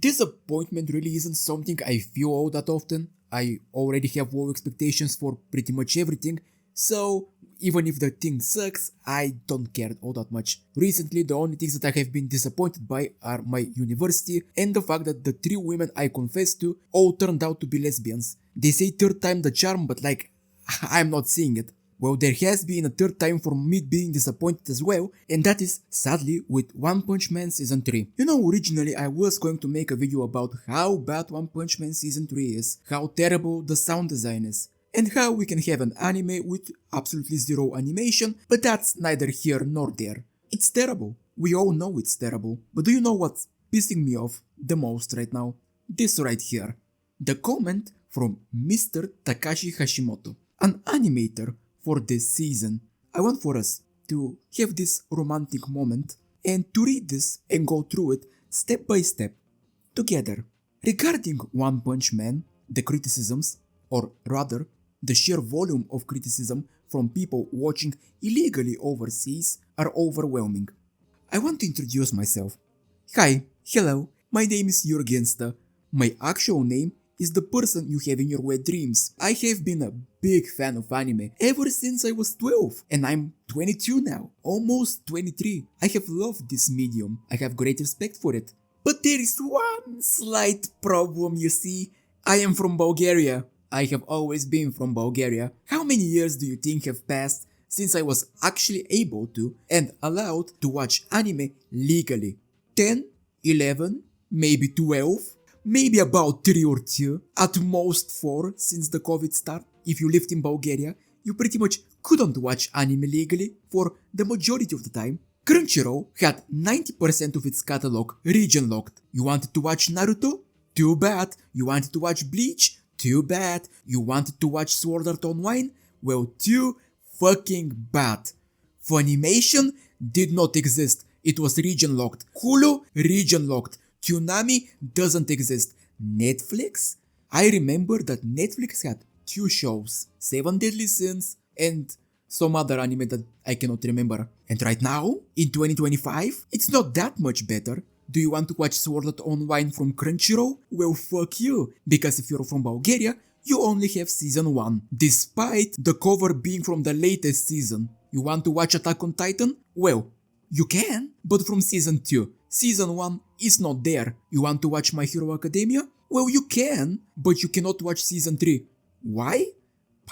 Disappointment really isn't something I feel all that often. I already have low expectations for pretty much everything, so even if the thing sucks, I don't care all that much. Recently, the only things that I have been disappointed by are my university and the fact that the 3 women I confessed to all turned out to be lesbians. They say third time the charm, but like, I'm not seeing it. Well, there has been a third time for me being disappointed as well, and that is, sadly, with One Punch Man Season 3. You know, originally I was going to make a video about how bad One Punch Man Season 3 is, how terrible the sound design is, and how we can have an anime with absolutely zero animation, but that's neither here nor there. It's terrible. We all know it's terrible. But do you know what's pissing me off the most right now? This right here. The comment from Mr. Takashi Hashimoto, an animator for this season. I want for us to have this romantic moment and to read this and go through it step by step together. Regarding One Punch Man, the criticisms, or rather, the sheer volume of criticism from people watching illegally overseas are overwhelming. I want to introduce myself. Hi, hello, my name is Jurgensta. My actual name is the person you have in your wet dreams. I have been a big fan of anime ever since I was 12, and I'm 22 now, almost 23. I have loved this medium. I have great respect for it. But there is one slight problem, you see. I am from Bulgaria. I have always been from Bulgaria. How many years do you think have passed since I was actually able to and allowed to watch anime legally? 10? 11? Maybe 12? Maybe about 3 or 2, at most 4 since the COVID start. If you lived in Bulgaria, you pretty much couldn't watch anime legally for the majority of the time. Crunchyroll had 90% of its catalog region locked. You wanted to watch Naruto? Too bad. You wanted to watch Bleach? Too bad. You wanted to watch Sword Art Online? Well, too fucking bad. Funimation did not exist. It was region locked. Hulu? Region locked. Toonami doesn't exist. Netflix? I remember that Netflix had 2 shows, 7 Deadly Sins and some other anime that I cannot remember. And right now, in 2025, it's not that much better. Do you want to watch Sword Art Online from Crunchyroll? Well, fuck you, because if you're from Bulgaria, you only have season 1, despite the cover being from the latest season. You want to watch Attack on Titan? Well, you can, but from season 2. Season 1 is not there. You want to watch My Hero Academia? Well, you can, but you cannot watch season 3. Why?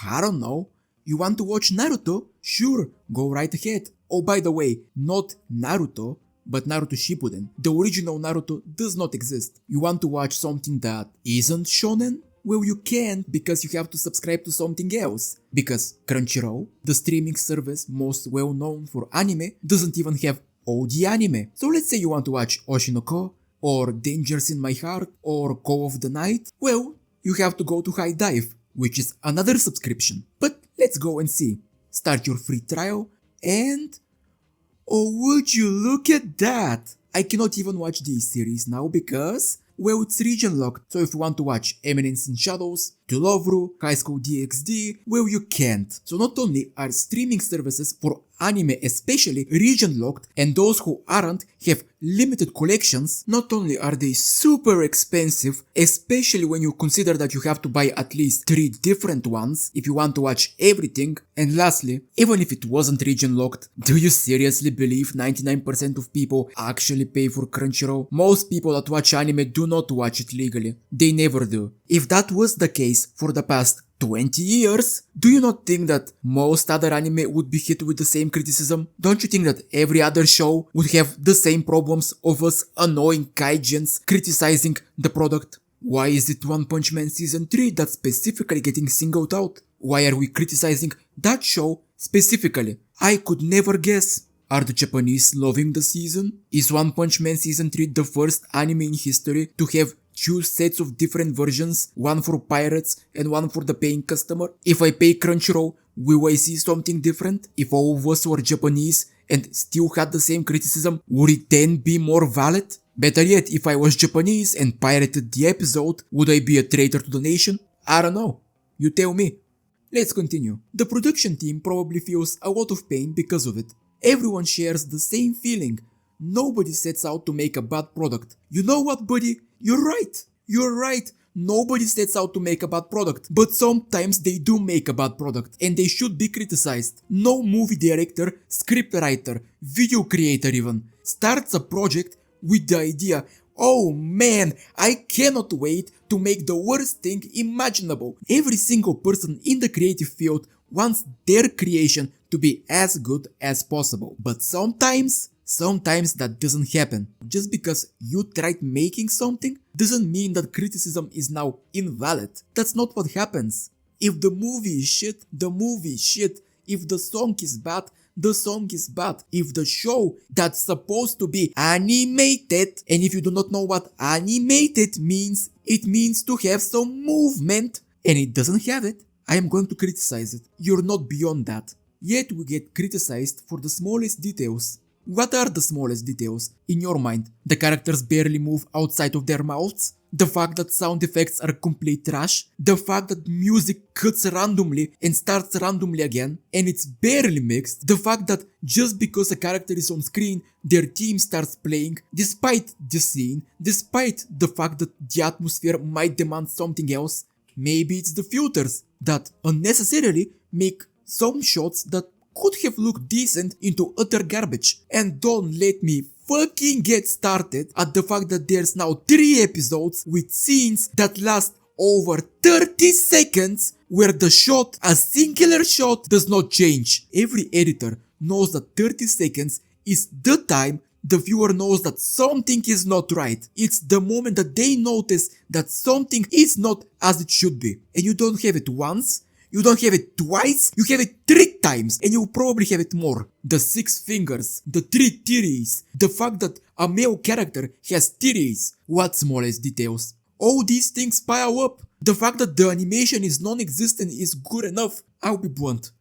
I don't know. You want to watch Naruto? Sure, go right ahead. Oh, by the way, not Naruto, but Naruto Shippuden. The original Naruto does not exist. You want to watch something that isn't shonen? Well, you can't, because you have to subscribe to something else. Because Crunchyroll, the streaming service most well known for anime, doesn't even have all the anime. So let's say you want to watch Oshinoko, or Dangers in My Heart, or Call of the Night. Well, you have to go to High Dive, which is another subscription. But let's go and see. Start your free trial and... oh, would you look at that? I cannot even watch these series now because... well, it's region locked, so if you want to watch Eminence in Shadows, To Lovru, High School DxD, well, you can't. So not only are streaming services for anime especially region locked, and those who aren't have limited collections, not only are they super expensive, especially when you consider that you have to buy at least 3 different ones if you want to watch everything, and lastly, even if it wasn't region locked, do you seriously believe 99% of people actually pay for Crunchyroll? Most people that watch anime do not watch it legally. They never do. If that was the case for the past 20 years, do you not think that most other anime would be hit with the same criticism? Don't you think that every other show would have the same problems of us annoying gaijins criticizing the product? Why is it One Punch Man Season 3 that's specifically getting singled out? Why are we criticizing that show specifically? I could never guess. Are the Japanese loving the season? Is One Punch Man Season 3 the first anime in history to have 2 sets of different versions, one for pirates and one for the paying customer? If I pay Crunchyroll, will I see something different? If all of us were Japanese and still had the same criticism, would it then be more valid? Better yet, if I was Japanese and pirated the episode, would I be a traitor to the nation? I don't know. You tell me. Let's continue. The production team probably feels a lot of pain because of it. Everyone shares the same feeling. Nobody sets out to make a bad product. You know what, buddy? You're right. You're right. Nobody sets out to make a bad product, but sometimes they do make a bad product and they should be criticized. No movie director, script writer, video creator even starts a project with the idea, oh man, I cannot wait to make the worst thing imaginable. Every single person in the creative field wants their creation to be as good as possible. But sometimes that doesn't happen. Just because you tried making something doesn't mean that criticism is now invalid. That's not what happens. If the movie is shit, the movie is shit. If the song is bad, the song is bad. If the show that's supposed to be animated, and if you do not know what animated means, it means to have some movement, and it doesn't have it, I am going to criticize it. You're not beyond that. Yet we get criticized for the smallest details. What are the smallest details in your mind? The characters barely move outside of their mouths? The fact that sound effects are complete trash? The fact that music cuts randomly and starts randomly again and it's barely mixed? The fact that just because a character is on screen, their team starts playing despite the scene, despite the fact that the atmosphere might demand something else? Maybe it's the filters that unnecessarily make some shots that could have looked decent into utter garbage. And don't let me fucking get started at the fact that there's now 3 episodes with scenes that last over 30 seconds where the shot, a singular shot, does not change. Every editor knows that 30 seconds is the time the viewer knows that something is not right. It's the moment that they notice that something is not as it should be. And you don't have it once, you don't have it twice, you have it 3 times, and you probably have it more. The 6 fingers, the 3 titties, the fact that a male character has titties. What smallest details? All these things pile up. The fact that the animation is non-existent is good enough. I'll be blunt.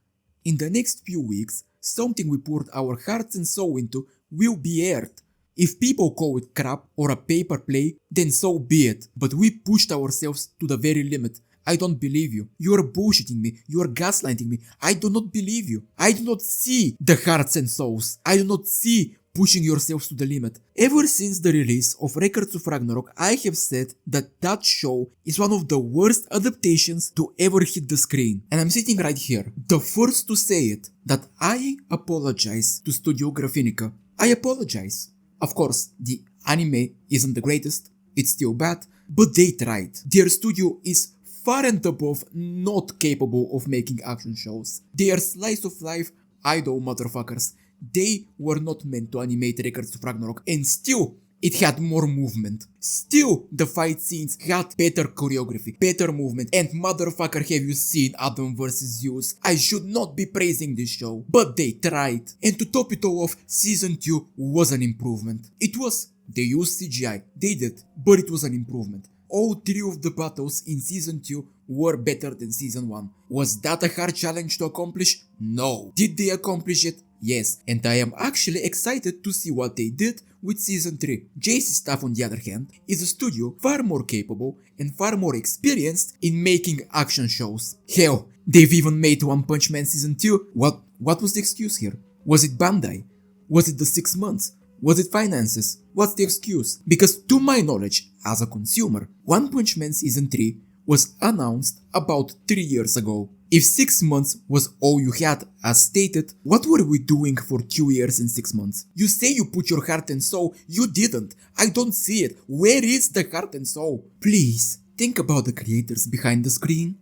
In the next few weeks, something we poured our hearts and soul into will be aired. If people call it crap or a paper play, then so be it. But we pushed ourselves to the very limit. I don't believe you. You are bullshitting me. You are gaslighting me. I do not believe you. I do not see the hearts and souls. I do not see pushing yourselves to the limit. Ever since the release of Records of Ragnarok, I have said that show is one of the worst adaptations to ever hit the screen. And I'm sitting right here, the first to say it, that I apologize to Studio Graphinica. I apologize. Of course, the anime isn't the greatest. It's still bad, but they tried. Their studio is far and above not capable of making action shows. They are slice of life idol motherfuckers. They were not meant to animate Records of Ragnarok, and still it had more movement. Still the fight scenes had better choreography, better movement, and motherfucker, have you seen Adam vs. Zeus? I should not be praising this show, but they tried. And to top it all off, season 2 was an improvement. It was. They used CGI, they did, but it was an improvement. All 3 of the battles in season 2 were better than season 1. Was that a hard challenge to accomplish? No. Did they accomplish it? Yes. And I am actually excited to see what they did with season 3. JC Staff, on the other hand, is a studio far more capable and far more experienced in making action shows. Hell, they've even made One Punch Man season 2. What was the excuse here? Was it Bandai? Was it the 6 months? Was it finances? What's the excuse? Because to my knowledge, as a consumer, One Punch Man Season 3 was announced about 3 years ago. If 6 months was all you had, as stated, what were we doing for 2 years and 6 months? You say you put your heart and soul, you didn't. I don't see it. Where is the heart and soul? Please, think about the creators behind the screen.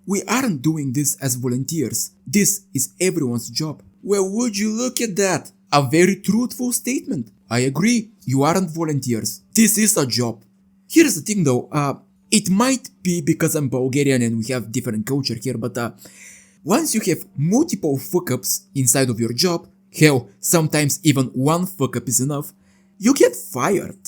We aren't doing this as volunteers. This is everyone's job. Well, would you look at that? A very truthful statement. I agree, you aren't volunteers. This is a job. Here's the thing though, it might be because I'm Bulgarian and we have different culture here, but once you have multiple fuck-ups inside of your job, hell, sometimes even one fuck-up is enough, you get fired.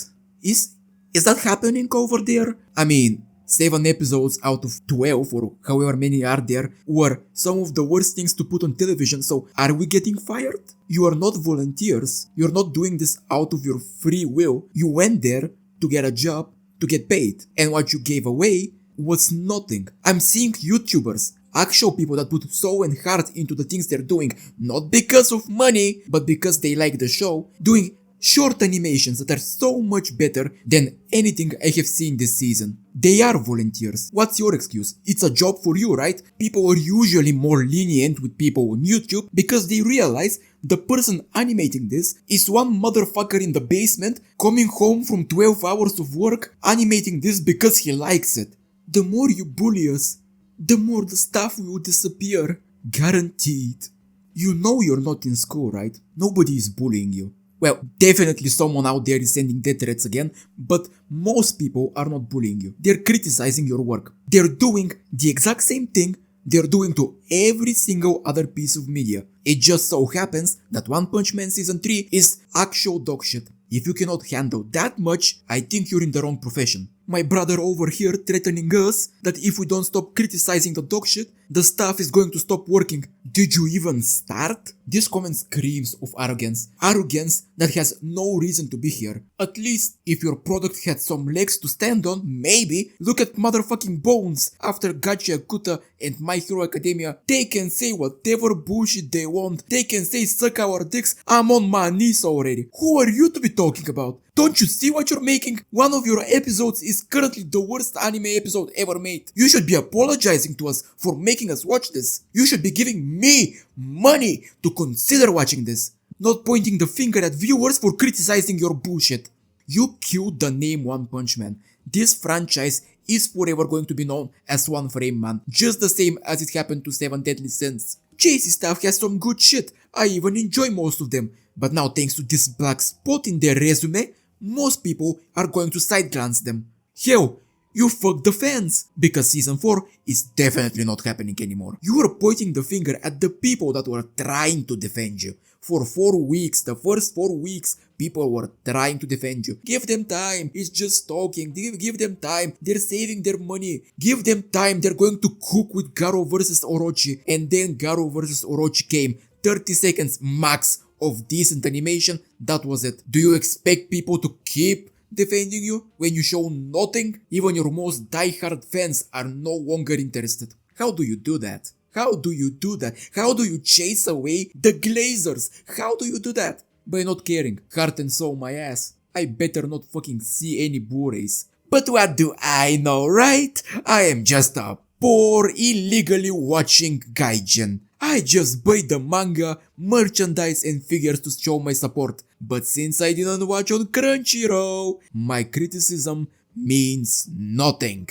Is that happening over there? I mean, 7 episodes out of 12 or however many are there were some of the worst things to put on television, so are we getting fired? You are not volunteers, you're not doing this out of your free will, you went there to get a job, to get paid, and what you gave away was nothing. I'm seeing YouTubers, actual people that put soul and heart into the things they're doing, not because of money, but because they like the show, doing Short animations that are so much better than anything I have seen this season. They are volunteers. What's your excuse? It's a job for you, right? People are usually more lenient with people on YouTube because they realize the person animating this is one motherfucker in the basement coming home from 12 hours of work animating this because he likes it. The more you bully us, the more the stuff will disappear. Guaranteed. You know you're not in school, right? Nobody is bullying you. Well, definitely someone out there is sending death threats again, but most people are not bullying you. They're criticizing your work. They're doing the exact same thing they're doing to every single other piece of media. It just so happens that One Punch Man Season 3 is actual dog shit. If you cannot handle that much, I think you're in the wrong profession. My brother over here threatening us that if we don't stop criticizing the dog shit, the stuff is going to stop working. Did you even start? This comment screams of arrogance. Arrogance that has no reason to be here. At least, if your product had some legs to stand on, maybe. Look at motherfucking Bones. After Gacha Akuta and My Hero Academia, they can say whatever bullshit they want. They can say suck our dicks. I'm on my knees already. Who are you to be talking about? Don't you see what you're making? One of your episodes is currently the worst anime episode ever made. You should be apologizing to us for making us watch this. You should be giving me money to consider watching this. Not pointing the finger at viewers for criticizing your bullshit. You killed the name One Punch Man. This franchise is forever going to be known as One Frame Man. Just the same as it happened to Seven Deadly Sins. JC stuff has some good shit. I even enjoy most of them. But now thanks to this black spot in their resume, most people are going to side glance them. Hell, you fucked the fans, because Season 4 is definitely not happening anymore. You are pointing the finger at the people that were trying to defend you. For 4 weeks, the first 4 weeks, people were trying to defend you. Give them time, it's just talking, give them time, they're saving their money. Give them time, they're going to cook with Garo vs Orochi. And then Garo vs Orochi came, 30 seconds max of decent animation, that was it. Do you expect people to keep defending you when you show nothing? Even your most diehard fans are no longer interested. How do you do that? How do you do that? How do you chase away the Glazers? How do you do that? By not caring. Heart and soul my ass. I better not fucking see any Blu-rays. But what do I know, right? I am just a poor, illegally watching Gaijin. I just buy the manga, merchandise and figures to show my support. But since I didn't watch on Crunchyroll, my criticism means nothing.